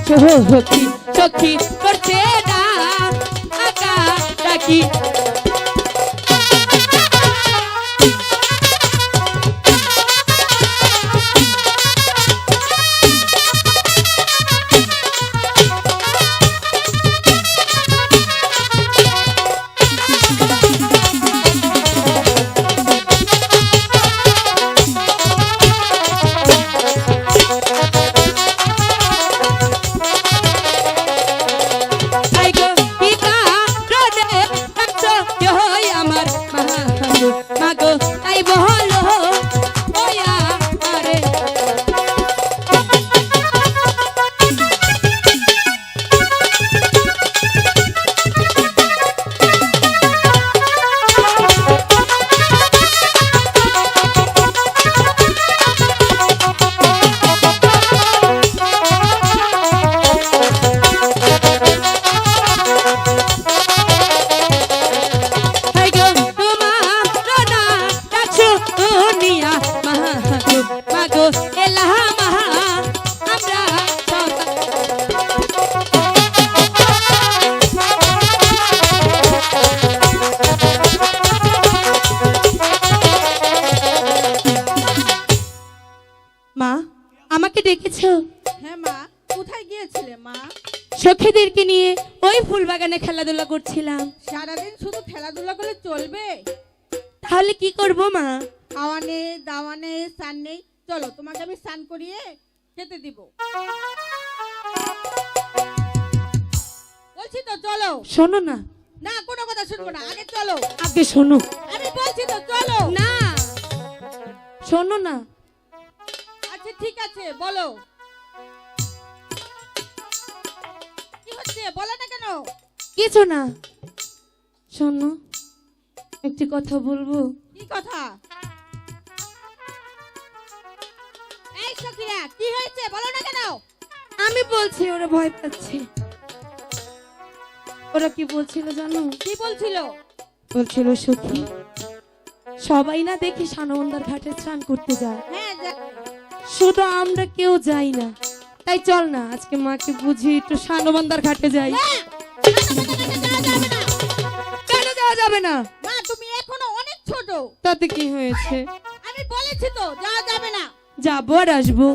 সখী সখী করছে ডাকা ডাকি সখীদেরকে নিয়ে ওই ফুল বাগানে খেলাধুলা করছিলাম। সারাদিন শুধু খেলাধুলা করলে চলবে? তাহলে কি করব মা? খাওয়ানে দাওয়ানে স্নান নেই, চলো তোমাকে আমি স্নান করিয়ে খেতে দিব। বলছি তো চলো। শোনো না। না কোনো কথা শুনবো না, আগে চলো। আগে শোনো। আমি বলছি তো চলো। না শোনো না। আচ্ছা ঠিক আছে বলো, বলো না কেন? কিছু না। শোনো একটি কথা বলবো। কি কথা? এই সখিয়া কি হয়েছে বলো না কেন? আমি বলছি ওরা ভয় পাচ্ছে। ওরা কি বলছিল জানো? কি বলছিল? বলছিল সখী সবাই না দেখি সানবন্দার ঘাটে স্নান করতে যায়, হ্যাঁ শুধু আমরা কেউ যাই না। তাই চল না আজকে মাকে বুঝি একটু সানবন্দার ঘাটে যাই। কেন যাওয়া যাবে না? মা তুমি এখনো অনেক ছোট। তাতে কি হয়েছে? আমি বলেছি তো যাওয়া যাবে না। যাবো আর আসবো।